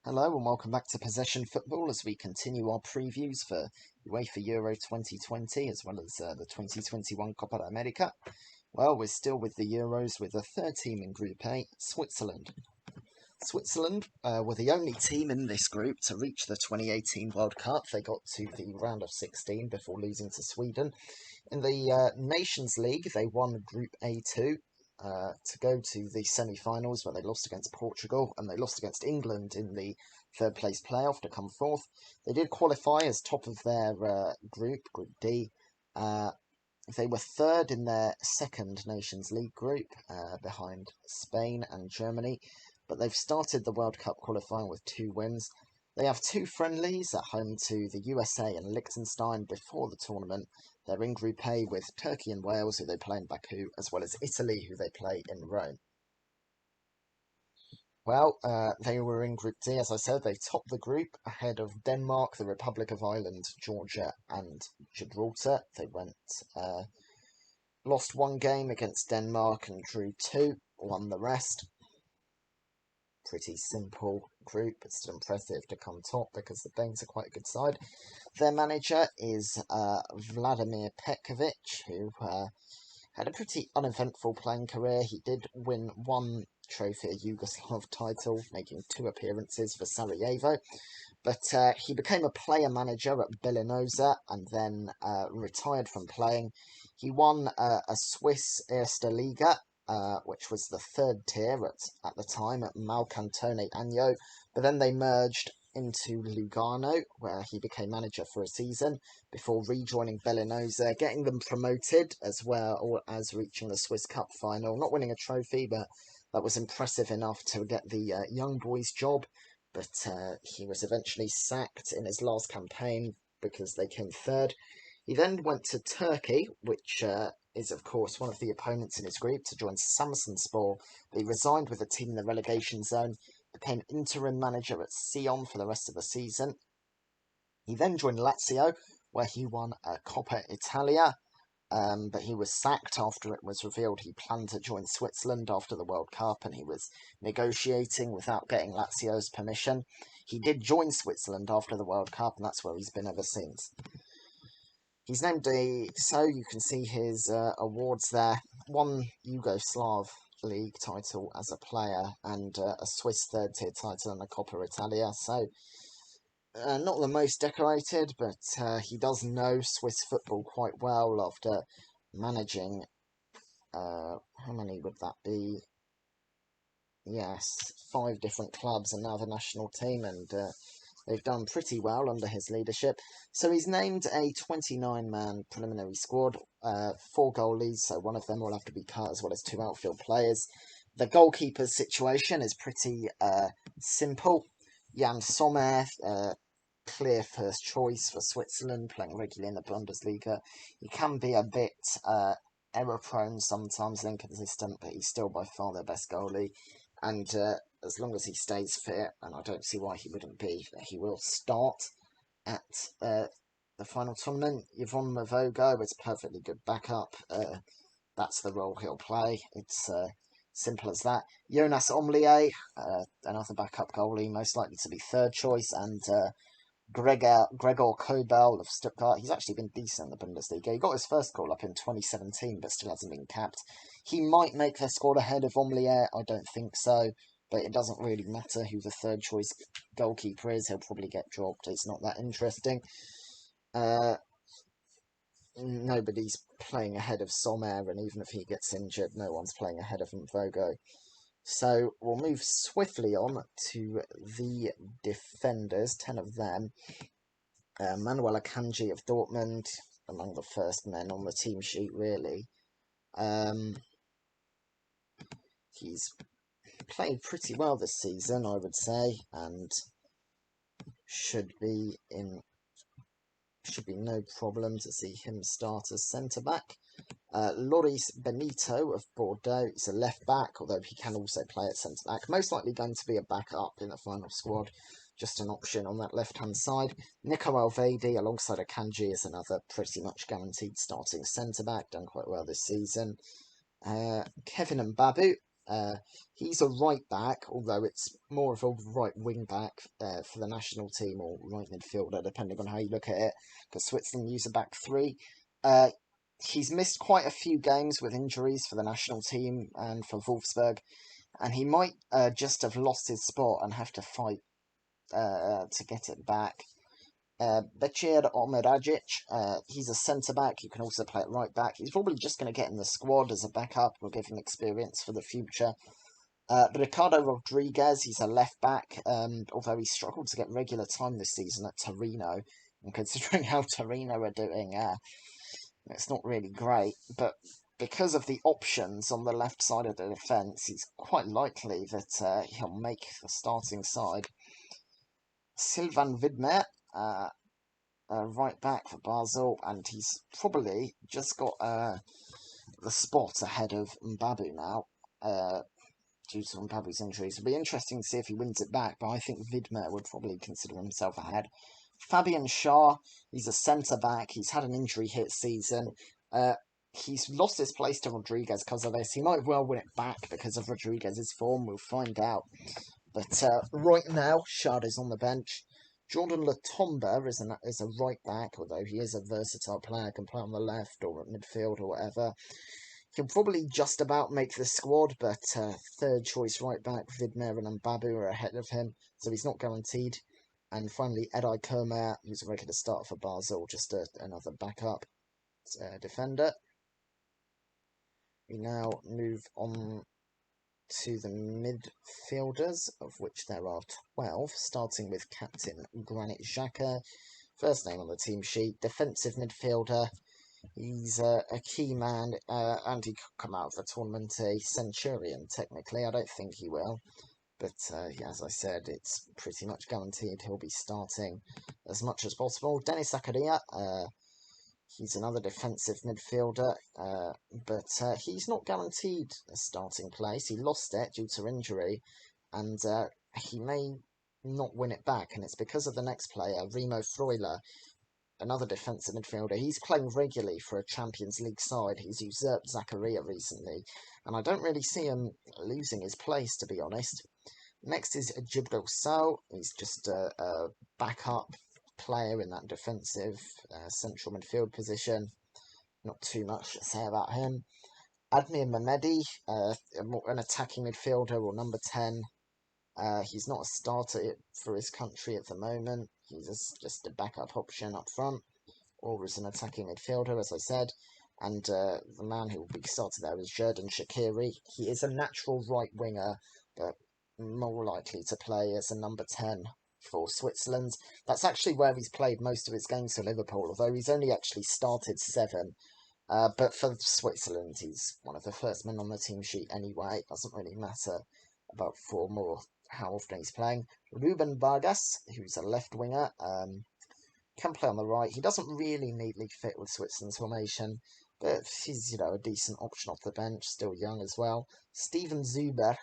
Hello and welcome back to Possession Football as we continue our previews for UEFA Euro 2020 as well as the 2021 Copa America. Well, we're still with the Euros with the third team in Group A, Switzerland. Switzerland were the only team in this group to reach the 2018 World Cup. They got to the round of 16 before losing to Sweden. In the Nations League, they won Group A2 to go to the semi-finals where they lost against Portugal and they lost against England in the third place playoff to come fourth. They did qualify as top of their group, Group D. They were third in their second Nations League group behind Spain and Germany, but they've started the World Cup qualifying with 2 wins. They have 2 friendlies at home to the USA and Liechtenstein before the tournament. They're in Group A with Turkey and Wales, who they play in Baku, as well as Italy, who they play in Rome. Well, they were in Group D, as I said. They topped the group ahead of Denmark, the Republic of Ireland, Georgia, and Gibraltar. They lost 1 game against Denmark and drew 2, won the rest. Pretty simple group, but still impressive to come top because the Danes are quite a good side. Their manager is Vladimir Petkovic, who had a pretty uneventful playing career. He did win 1 trophy, a Yugoslav title, making 2 appearances for Sarajevo. But he became a player manager at Bellinosa and then retired from playing. He won a Swiss Erste Liga, which was the 3rd tier at the time at Malcantone Agno, but then they merged into Lugano, where he became manager for a season before rejoining Bellinosa, getting them promoted as well as reaching the Swiss Cup final. Not winning a trophy, but that was impressive enough to get the young boys job. But he was eventually sacked in his last campaign because they came 3rd. He then went to Turkey, which is, of course, one of the opponents in his group, to join Samsunspor. But he resigned with the team in the relegation zone, became interim manager at Sion for the rest of the season. He then joined Lazio, where he won a Coppa Italia, but he was sacked after it was revealed he planned to join Switzerland after the World Cup, and he was negotiating without getting Lazio's permission. He did join Switzerland after the World Cup, and that's where he's been ever since. He's named so you can see his awards there. 1 Yugoslav League title as a player and a Swiss 3rd tier title and a Coppa Italia. So not the most decorated, but he does know Swiss football quite well after managing, how many would that be? Yes, 5 different clubs and now the national team, and they've done pretty well under his leadership. So he's named a 29-man preliminary squad, 4 goalies, so one of them will have to be cut, as well as 2 outfield players. The goalkeepers situation is pretty simple. Jan Sommer, clear first choice for Switzerland, playing regularly in the Bundesliga. He can be a bit error-prone sometimes, inconsistent, but he's still by far their best goalie. And as long as he stays fit, and I don't see why he wouldn't be, he will start at the final tournament. Yvonne Mavogo is perfectly good backup. That's the role he'll play. It's simple as that. Jonas Omlier, another backup goalie, most likely to be 3rd choice, and Gregor Kobel of Stuttgart. He's actually been decent in the Bundesliga. He got his first goal up in 2017, but still hasn't been capped. He might make their squad ahead of Omlier. I don't think so, but it doesn't really matter who the 3rd choice goalkeeper is. He'll probably get dropped. It's not that interesting. Nobody's playing ahead of Sommer, and even if he gets injured, no one's playing ahead of Mvogo. So we'll move swiftly on to the defenders, 10 of them. Manuel Akanji of Dortmund, among the first men on the team sheet, really. He's played pretty well this season, I would say, and should be no problem to see him start as centre-back. Loris Benito of Bordeaux is a left-back, although he can also play at centre-back. Most likely going to be a backup in the final squad, just an option on that left-hand side. Nico Alvedi alongside Akanji is another pretty much guaranteed starting centre-back, done quite well this season. Kevin Mbabu He's a right back, although it's more of a right wing back for the national team, or right midfielder, depending on how you look at it, because Switzerland use a back three. He's missed quite a few games with injuries for the national team and for Wolfsburg, and he might just have lost his spot and have to fight to get it back. Becir Omeragic, he's a centre-back. You can also play at right-back. He's probably just going to get in the squad as a backup. We'll give him experience for the future. Ricardo Rodriguez, he's a left-back, although he struggled to get regular time this season at Torino. And considering how Torino are doing, it's not really great. But because of the options on the left side of the defence, he's quite likely that he'll make the starting side. Sylvain Widmer, right back for Basel, and he's probably just got the spot ahead of Mbabu now, due to Mbabu's injuries. It'll be interesting to see if he wins it back, but I think Widmer would probably consider himself ahead. Fabian Schär, he's a centre-back. He's had an injury-hit season. He's lost his place to Rodriguez because of this. He might well win it back because of Rodriguez's form. We'll find out. But right now, Schär is on the bench. Jordan Latomba is a right back, although he is a versatile player, can play on the left or at midfield or whatever. He'll probably just about make the squad, but third choice right back Widmer and Mbabu are ahead of him, so he's not guaranteed. And finally, Eday Kermer, who's a regular starter for Basel, just another backup defender. We now move on to the midfielders, of which there are 12, starting with captain Granit Xhaka, first name on the team sheet, defensive midfielder. He's a key man, and he could come out of the tournament a centurion, technically. I don't think he will, but yeah, as I said, it's pretty much guaranteed he'll be starting as much as possible. Denis Zakaria, he's another defensive midfielder, but he's not guaranteed a starting place. He lost it due to injury, and he may not win it back, and it's because of the next player, Remo Freuler, another defensive midfielder. He's playing regularly for a Champions League side. He's usurped Zakaria recently, and I don't really see him losing his place, to be honest. Next is Djibril Sow. He's just a backup player in that defensive central midfield position. Not too much to say about him. Admir Mehmedi, an attacking midfielder or number 10. He's not a starter for his country at the moment. He's just a backup option up front, or as an attacking midfielder, as I said. And the man who will be started there is Xherdan Shaqiri. He is a natural right winger, but more likely to play as a number 10 for Switzerland. That's actually where he's played most of his games for Liverpool, although he's only actually started 7. But for Switzerland, he's one of the first men on the team sheet anyway. It doesn't really matter about form or how often he's playing. Ruben Vargas, who's a left winger, can play on the right. He doesn't really neatly fit with Switzerland's formation, but he's, a decent option off the bench, still young as well. Steven Zuber,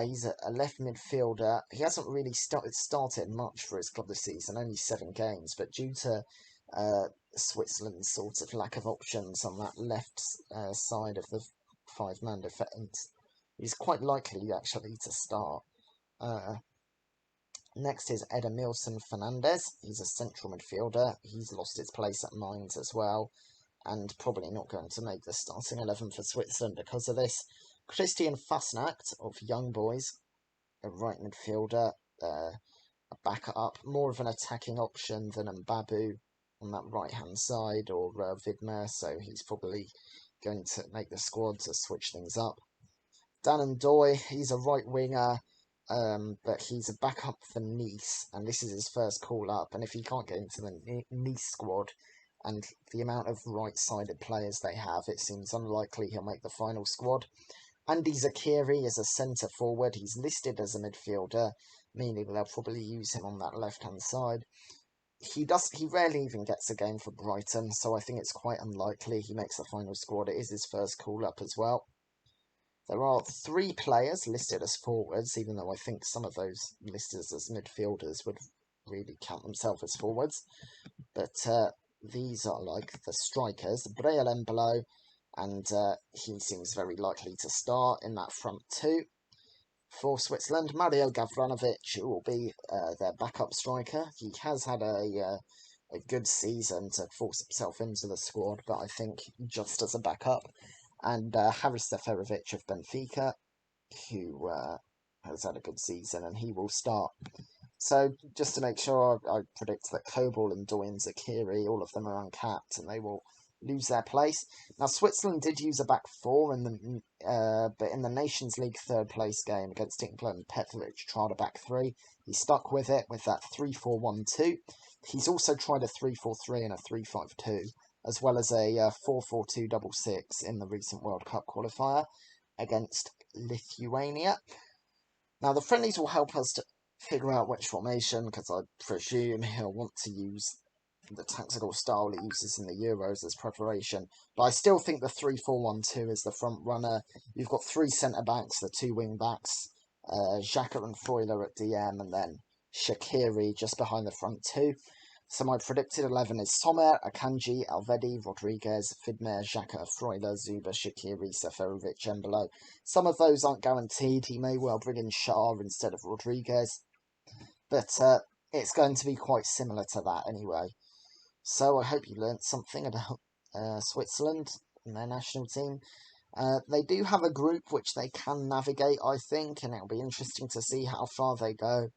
he's a left midfielder. He hasn't really started much for his club this season, only 7 games, but due to Switzerland's sort of lack of options on that left side of the 5-man defence, he's quite likely actually to start. Next is Edemilson Fernandez. He's a central midfielder. He's lost his place at Mainz as well, and probably not going to make the starting 11 for Switzerland because of this. Christian Fasnacht of Young Boys, a right midfielder, a backup, more of an attacking option than Mbabu on that right-hand side, or Widmer, so he's probably going to make the squad to switch things up. Dan Ndoye, he's a right winger, but he's a backup for Nice, and this is his first call-up, and if he can't get into the Nice squad, and the amount of right-sided players they have, it seems unlikely he'll make the final squad. Andy Zakiri is a centre-forward. He's listed as a midfielder, meaning they'll probably use him on that left-hand side. He rarely even gets a game for Brighton, so I think it's quite unlikely he makes the final squad. It is his first call-up as well. There are 3 players listed as forwards, even though I think some of those listed as midfielders would really count themselves as forwards. But these are like the strikers, Breel Embolo and he seems very likely to start in that front two. For Switzerland, Mario Gavranovic will be their backup striker. He has had a good season to force himself into the squad, but I think just as a backup. And Haris Seferovic of Benfica, who has had a good season, and he will start. So, just to make sure, I predict that Kobel and Doyen Zakiri, all of them are uncapped, and they will lose their place. Now, Switzerland did use a back four but in the Nations League third place game against England, Petrovic tried a back three. He stuck with it with that 3-4-1-2. He's also tried a 3-4-3 and a 3-5-2, as well as a 4-4-2-6-6 in the recent World Cup qualifier against Lithuania. Now, the friendlies will help us to figure out which formation, because I presume he'll want to use the tactical style he uses in the Euros as preparation. But I still think the 3-4-1-2 is the front runner. You've got three centre-backs, the two wing-backs, Xhaka and Freuler at DM, and then Shaqiri just behind the front two. So my predicted 11 is Sommer, Akanji, Alvedi, Rodriguez, Fidmer, Xhaka, Freuler, Zuba, Shaqiri, Seferovic, and below. Some of those aren't guaranteed. He may well bring in Shah instead of Rodriguez. But it's going to be quite similar to that anyway. So I hope you learnt something about Switzerland and their national team. They do have a group which they can navigate, I think, and it'll be interesting to see how far they go.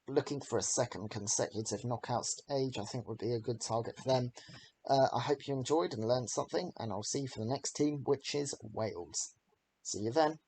Looking for a second consecutive knockout stage, I think would be a good target for them. I hope you enjoyed and learned something, and I'll see you for the next team, which is Wales. See you then.